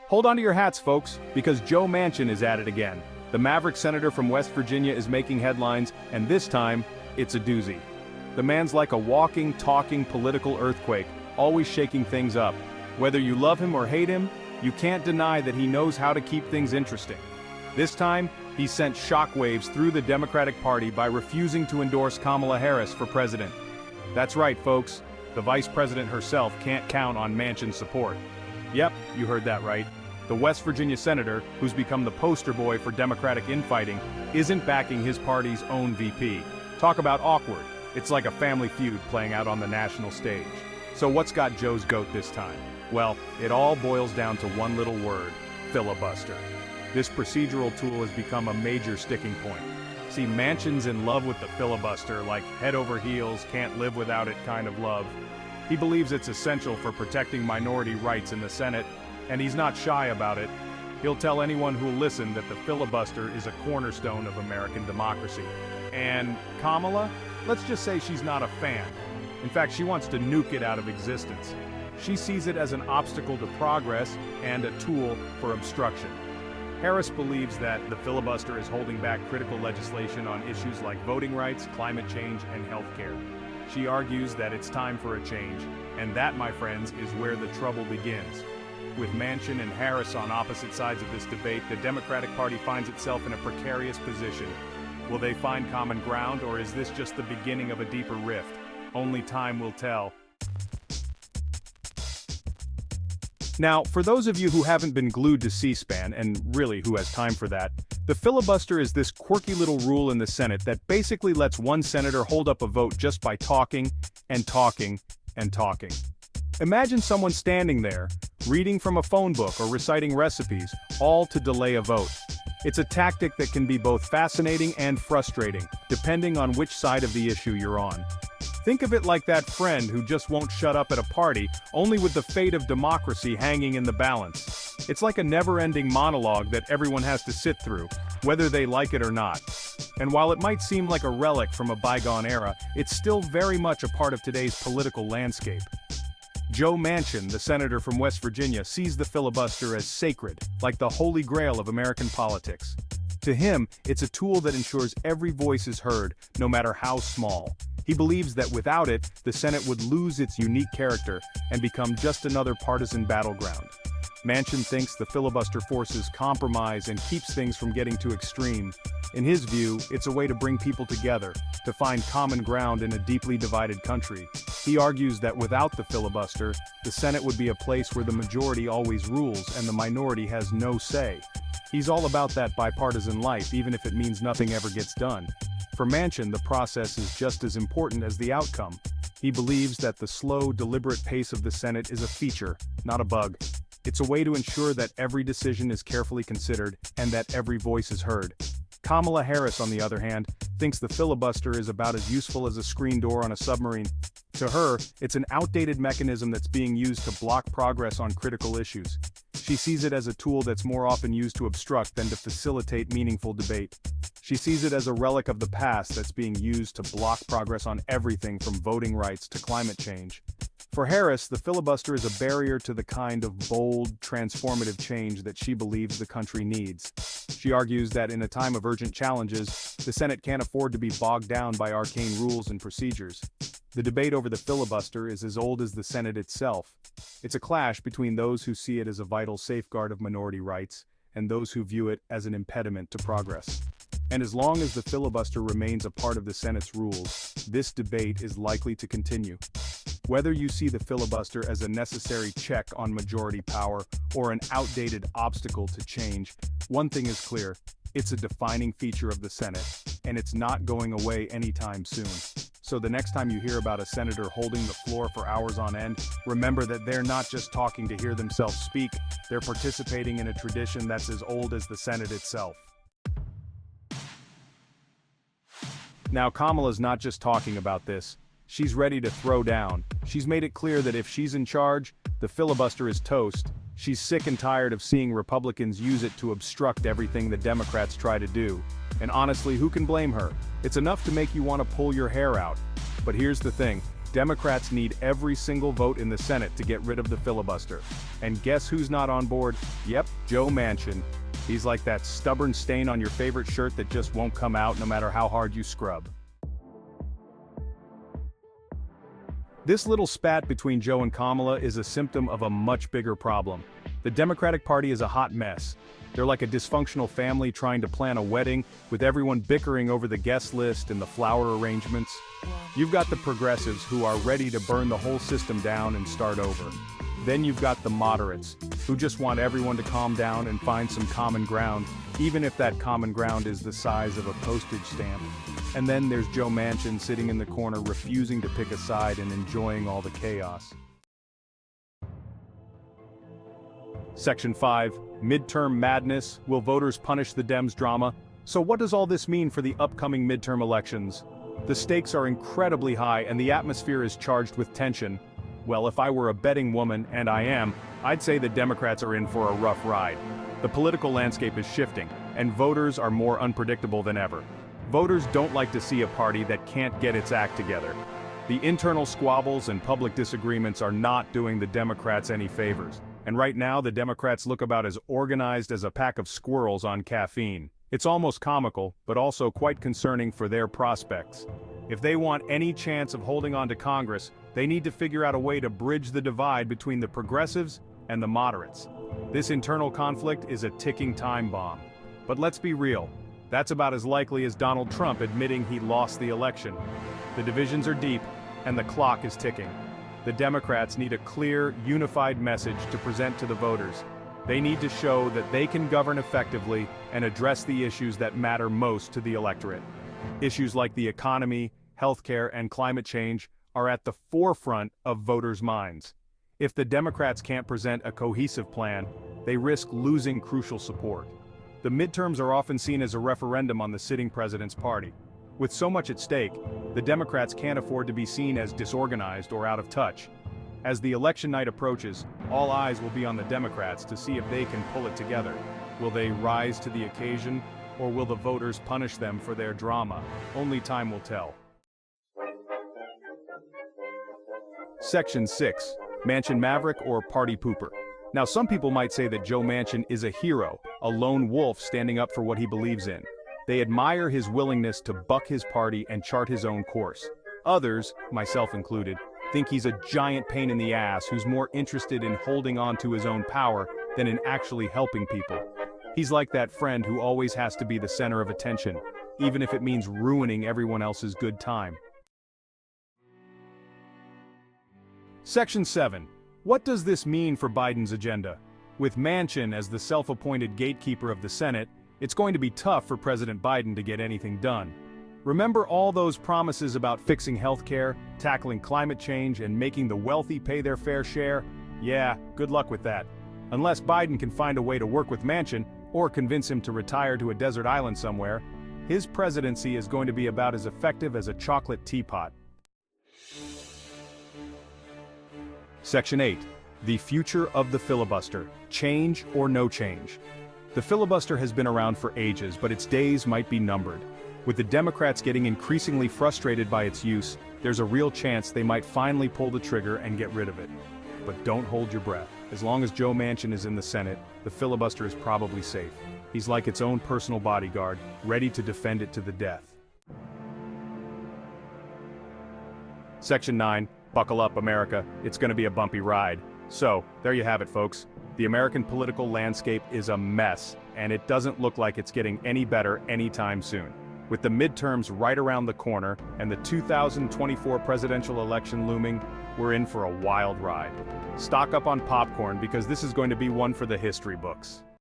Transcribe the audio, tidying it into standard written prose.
Hold on to your hats, folks, because Joe Manchin is at it again. The Maverick senator from West Virginia is making headlines, and this time, it's a doozy. The man's like a walking, talking political earthquake, always shaking things up. Whether you love him or hate him, you can't deny that he knows how to keep things interesting. This time, he sent shockwaves through the Democratic Party by refusing to endorse Kamala Harris for president. That's right, folks. The Vice President herself can't count on Manchin's support. Yep, you heard that right. The West Virginia senator, who's become the poster boy for Democratic infighting, isn't backing his party's own VP. Talk about awkward. It's like a family feud playing out on the national stage. So what's got Joe's goat this time? Well, it all boils down to one little word: filibuster. This procedural tool has become a major sticking point. See, Manchin's in love with the filibuster, like head over heels, can't live without it kind of love. He believes it's essential for protecting minority rights in the Senate, and he's not shy about it. He'll tell anyone who'll listen that the filibuster is a cornerstone of American democracy. And Kamala? Let's just say she's not a fan. In fact, she wants to nuke it out of existence. She sees it as an obstacle to progress and a tool for obstruction. Harris believes that the filibuster is holding back critical legislation on issues like voting rights, climate change, and healthcare. She argues that it's time for a change, and that, my friends, is where the trouble begins. With Manchin and Harris on opposite sides of this debate, the Democratic Party finds itself in a precarious position. Will they find common ground, or is this just the beginning of a deeper rift? Only time will tell. Now, for those of you who haven't been glued to C-SPAN, and really who has time for that, the filibuster is this quirky little rule in the Senate that basically lets one senator hold up a vote just by talking and talking and talking. Imagine someone standing there, reading from a phone book or reciting recipes, all to delay a vote. It's a tactic that can be both fascinating and frustrating, depending on which side of the issue you're on. Think of it like that friend who just won't shut up at a party, only with the fate of democracy hanging in the balance. It's like a never-ending monologue that everyone has to sit through, whether they like it or not. And while it might seem like a relic from a bygone era, it's still very much a part of today's political landscape. Joe Manchin, the senator from West Virginia, sees the filibuster as sacred, like the holy grail of American politics. To him, it's a tool that ensures every voice is heard, no matter how small. He believes that without it, the Senate would lose its unique character and become just another partisan battleground. Manchin thinks the filibuster forces compromise and keeps things from getting too extreme. In his view, it's a way to bring people together, to find common ground in a deeply divided country. He argues that without the filibuster, the Senate would be a place where the majority always rules and the minority has no say. He's all about that bipartisan life, even if it means nothing ever gets done. For Manchin, the process is just as important as the outcome. He believes that the slow, deliberate pace of the Senate is a feature, not a bug. It's a way to ensure that every decision is carefully considered and that every voice is heard. Kamala Harris, on the other hand, thinks the filibuster is about as useful as a screen door on a submarine. To her, it's an outdated mechanism that's being used to block progress on critical issues. She sees it as a tool that's more often used to obstruct than to facilitate meaningful debate. She sees it as a relic of the past that's being used to block progress on everything from voting rights to climate change. For Harris, the filibuster is a barrier to the kind of bold, transformative change that she believes the country needs. She argues that in a time of urgent challenges, the Senate can't afford to be bogged down by arcane rules and procedures. The debate over the filibuster is as old as the Senate itself. It's a clash between those who see it as a vital safeguard of minority rights and those who view it as an impediment to progress. And as long as the filibuster remains a part of the Senate's rules, this debate is likely to continue. Whether you see the filibuster as a necessary check on majority power or an outdated obstacle to change, one thing is clear: it's a defining feature of the Senate, and it's not going away anytime soon. So the next time you hear about a senator holding the floor for hours on end, remember that they're not just talking to hear themselves speak, they're participating in a tradition that's as old as the Senate itself. Now, Kamala's not just talking about this. She's ready to throw down. She's made it clear that if she's in charge, the filibuster is toast. She's sick and tired of seeing Republicans use it to obstruct everything the Democrats try to do. And honestly, who can blame her? It's enough to make you want to pull your hair out. But here's the thing, Democrats need every single vote in the Senate to get rid of the filibuster. And guess who's not on board? Yep, Joe Manchin. He's like that stubborn stain on your favorite shirt that just won't come out no matter how hard you scrub. This little spat between Joe and Kamala is a symptom of a much bigger problem. The Democratic Party is a hot mess. They're like a dysfunctional family trying to plan a wedding, with everyone bickering over the guest list and the flower arrangements. You've got the progressives who are ready to burn the whole system down and start over. Then you've got the moderates, who just want everyone to calm down and find some common ground, even if that common ground is the size of a postage stamp. And then there's Joe Manchin sitting in the corner refusing to pick a side and enjoying all the chaos. Section 5, Midterm Madness. Will voters punish the Dems drama? So what does all this mean for the upcoming midterm elections? The stakes are incredibly high and the atmosphere is charged with tension. Well, if I were a betting woman, and I am, I'd say the Democrats are in for a rough ride. The political landscape is shifting, and voters are more unpredictable than ever. Voters don't like to see a party that can't get its act together. The internal squabbles and public disagreements are not doing the Democrats any favors. And right now, the Democrats look about as organized as a pack of squirrels on caffeine. It's almost comical, but also quite concerning for their prospects. If they want any chance of holding on to Congress, they need to figure out a way to bridge the divide between the progressives and the moderates. This internal conflict is a ticking time bomb. But let's be real, that's about as likely as Donald Trump admitting he lost the election. The divisions are deep, and the clock is ticking. The Democrats need a clear, unified message to present to the voters. They need to show that they can govern effectively and address the issues that matter most to the electorate. Issues like the economy, healthcare, and climate change are at the forefront of voters' minds. If the Democrats can't present a cohesive plan, they risk losing crucial support. The midterms are often seen as a referendum on the sitting president's party. With so much at stake, the Democrats can't afford to be seen as disorganized or out of touch. As the election night approaches, all eyes will be on the Democrats to see if they can pull it together. Will they rise to the occasion, or will the voters punish them for their drama? Only time will tell. Section 6, Manchin Maverick or Party Pooper. Now some people might say that Joe Manchin is a hero, a lone wolf standing up for what he believes in. They admire his willingness to buck his party and chart his own course. Others, myself included, think he's a giant pain in the ass who's more interested in holding on to his own power than in actually helping people. He's like that friend who always has to be the center of attention, even if it means ruining everyone else's good time. Section 7. What does this mean for Biden's agenda? With Manchin as the self-appointed gatekeeper of the Senate, it's going to be tough for President Biden to get anything done. Remember all those promises about fixing healthcare, tackling climate change, and making the wealthy pay their fair share? Yeah, good luck with that. Unless Biden can find a way to work with Manchin, or convince him to retire to a desert island somewhere, his presidency is going to be about as effective as a chocolate teapot. Section 8. The future of the filibuster. Change or no change. The filibuster has been around for ages, but its days might be numbered. With the Democrats getting increasingly frustrated by its use, there's a real chance they might finally pull the trigger and get rid of it. But don't hold your breath. As long as Joe Manchin is in the Senate, the filibuster is probably safe. He's like its own personal bodyguard, ready to defend it to the death. Section 9. Buckle up, America. It's going to be a bumpy ride. So, there you have it, folks. The American political landscape is a mess, and it doesn't look like it's getting any better anytime soon. With the midterms right around the corner and the 2024 presidential election looming, we're in for a wild ride. Stock up on popcorn because this is going to be one for the history books.